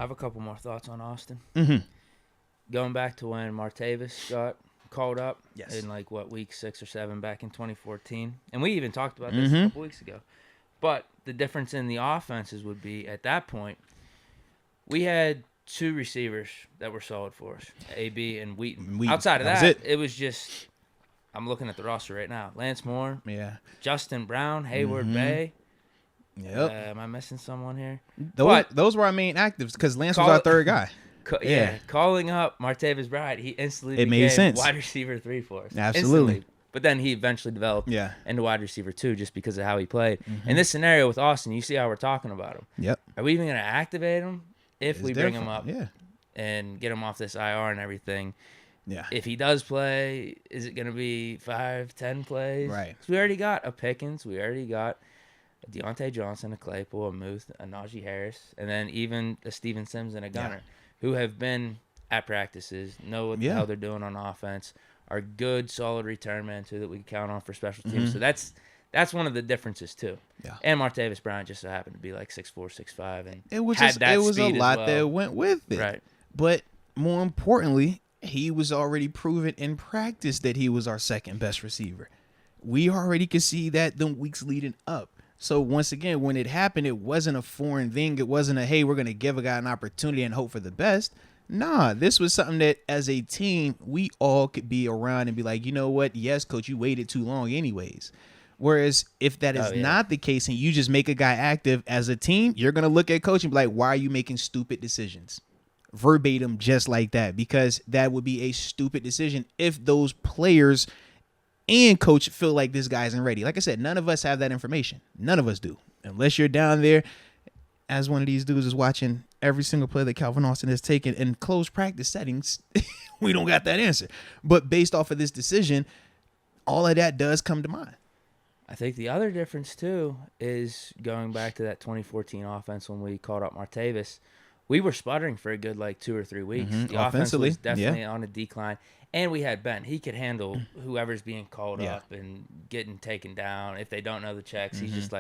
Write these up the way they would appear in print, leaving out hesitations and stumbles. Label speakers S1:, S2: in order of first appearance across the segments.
S1: I have a couple more thoughts on Austin.
S2: Mm-hmm.
S1: Going back to when Martavis got called up
S2: Yes.
S1: in week 6 or 7 back in 2014, and we even talked about this a couple weeks ago. But the difference in the offenses would be at that point, we had 2 receivers that were solid for us, AB and Wheaton. Outside of that, it was just, I'm looking at the roster right now. Lance Moore, Justin Brown, Hayward Bay.
S2: Yep.
S1: Am I missing someone here?
S2: Those were our main actives because Lance was our third guy.
S1: Calling up Martavis Bryant, he instantly
S2: made sense.
S1: Wide receiver 3 for us.
S2: Absolutely.
S1: Instantly. But then he eventually developed into wide receiver 2 just because of how he played. In this scenario with Austin, you see how we're talking about him.
S2: Yep.
S1: Are we even going to activate him if we bring him up and get him off this IR and everything?
S2: Yeah.
S1: If he does play, is it going to be 5, 10 plays?
S2: Right.
S1: We already got a Pickens. We already got a Deontay Johnson, a Claypool, a Muth, a Najee Harris, and then even a Steven Sims and a Gunner who have been at practices, know what the hell they're doing on offense, are good, solid return men, too, that we can count on for special teams. So that's one of the differences, too. Yeah. And Martavis Bryant just so happened to be 6'4", 6'5", and
S2: it was a lot that went with it.
S1: Right.
S2: But more importantly, he was already proven in practice that he was our second best receiver. We already could see that the weeks leading up. So once again, when it happened, it wasn't a foreign thing. It wasn't a, hey, we're going to give a guy an opportunity and hope for the best. Nah, this was something that as a team, we all could be around and be like, you know what? Yes, coach, you waited too long anyways. Whereas if that is not the case and you just make a guy active as a team, you're going to look at coach and be like, why are you making stupid decisions? Verbatim, just like that, because that would be a stupid decision if those players and coach feel like this guy isn't ready. Like I said, none of us have that information. None of us do. Unless you're down there as one of these dudes is watching every single play that Calvin Austin has taken in closed practice settings, we don't got that answer. But based off of this decision, all of that does come to mind.
S1: I think the other difference, too, is going back to that 2014 offense when we called up Martavis. We were sputtering for a good 2 or 3 weeks. The offense was definitely on a decline. And we had Ben. He could handle whoever's being called up and getting taken down. If they don't know the checks, he's just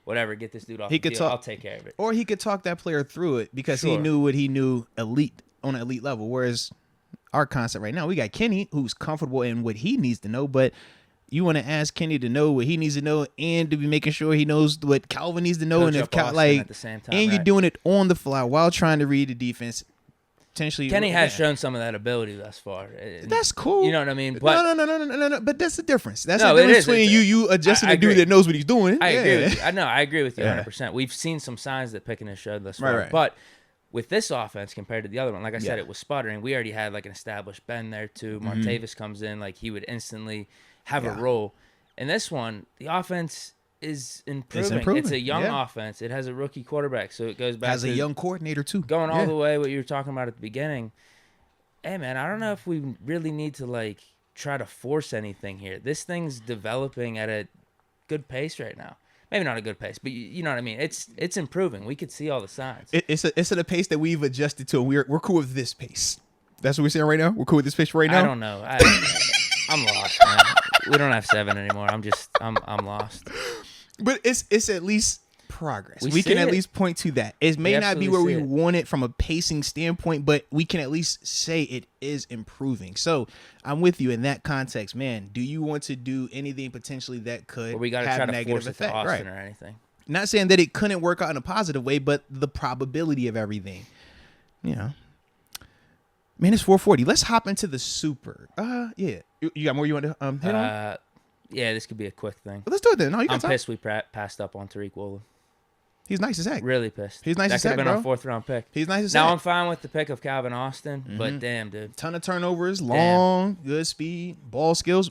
S1: whatever, get this dude off the field. I'll take care of it.
S2: Or he could talk that player through it because he knew what he knew on an elite level. Whereas our concept right now, we got Kenny, who's comfortable in what he needs to know, but you want to ask Kenny to know what he needs to know and to be making sure he knows what Calvin needs to know.
S1: Coach and if at the same time,
S2: and you're doing it on the fly while trying to read the defense. Potentially,
S1: Kenny has shown some of that ability thus far.
S2: That's cool.
S1: You know what I mean? But
S2: no. But that's the difference. That's the difference between you adjusting a dude that knows what he's doing.
S1: I agree with you. I agree with you 100%. We've seen some signs that Pickens has showed thus far.
S2: Right.
S1: But with this offense compared to the other one, like I said, it was sputtering. We already had an established Ben there too. Martavis comes in, he would instantly have a role. In this one, the offense is improving. It's a young offense. It has a rookie quarterback, so it goes back
S2: to a young coordinator too.
S1: Going all the way what you were talking about at the beginning. Hey man, I don't know if we really need to try to force anything here. This thing's developing at a good pace right now. Maybe not a good pace, but you know what I mean. It's improving. We could see all the signs.
S2: It's at a pace that we've adjusted to, and we're cool with this pace. That's what we're saying right now. We're cool with this pace right now.
S1: I don't know. I'm lost, man. We don't have 7 anymore. I'm lost.
S2: But it's at least progress. We can at least point to that. It may not be where we want it from a pacing standpoint, but we can at least say it is improving. So I'm with you in that context, man. Do you want to do anything potentially that could
S1: we got to try to force it to Austin or anything?
S2: Not saying that it couldn't work out in a positive way, but the probability of everything. Man, it's 4:40. Let's hop into the super. Yeah. You got more you want to hit on?
S1: Yeah, this could be a quick thing.
S2: Let's do it then. No,
S1: I'm pissed we passed up on Tariq Woolen.
S2: He's nice as heck.
S1: Really pissed.
S2: He's nice as heck,
S1: bro. That could have been our 4th round pick.
S2: He's nice as heck.
S1: Now I'm fine with the pick of Calvin Austin, but damn, dude.
S2: Ton of turnovers, long, good speed, ball skills.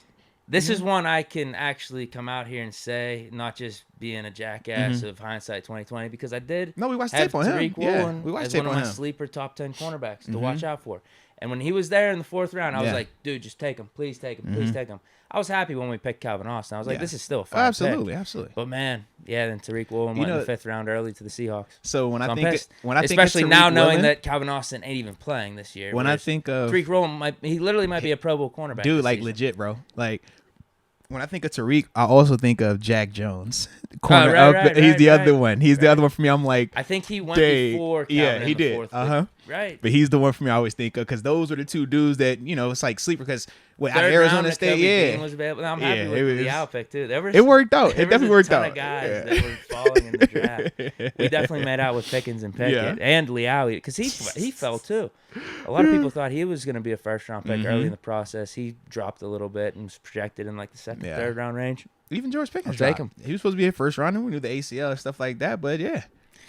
S1: This is one I can actually come out here and say, not just being a jackass of hindsight 2020, because I did.
S2: No, we watched tape on him.
S1: Tariq Woolen
S2: we watched
S1: as
S2: tape
S1: one
S2: on
S1: of my
S2: him.
S1: sleeper top 10 cornerbacks to watch out for. And when he was there in the 4th round, I was like, dude, just take him. Please take him. Please take him. I was happy when we picked Calvin Austin. I was like, this is still a fine
S2: absolutely,
S1: pick.
S2: Absolutely.
S1: But man, then Tariq Woolen went in the 5th round early to the Seahawks.
S2: So when I think
S1: especially
S2: of
S1: now
S2: Tariq
S1: knowing
S2: Woolen,
S1: that Calvin Austin ain't even playing this year.
S2: When I think of
S1: Tariq Woolen, he literally might be a Pro Bowl cornerback.
S2: Dude, legit, bro. When I think of Tariq, I also think of Jack Jones.
S1: He's
S2: the other one. He's the other one for me. I'm like,
S1: I think he went before Calvin
S2: he
S1: in the
S2: did.
S1: fourth. Right.
S2: But he's the one for me I always think of because those are the two dudes that, it's like sleeper because out of
S1: Third
S2: Arizona
S1: round,
S2: State,
S1: Dean was available. I'm happy with the Leal pick too.
S2: It worked out. It definitely worked out.
S1: There was a ton of guys that were falling in the draft. We definitely made out with Pickens and Pickett and Leal because he fell too. A lot of people thought he was going to be a first-round pick early in the process. He dropped a little bit and was projected in like the second, third round range.
S2: Even George Pickens,
S1: take him.
S2: He was supposed to be a first rounder. We knew the ACL and stuff like that, but yeah.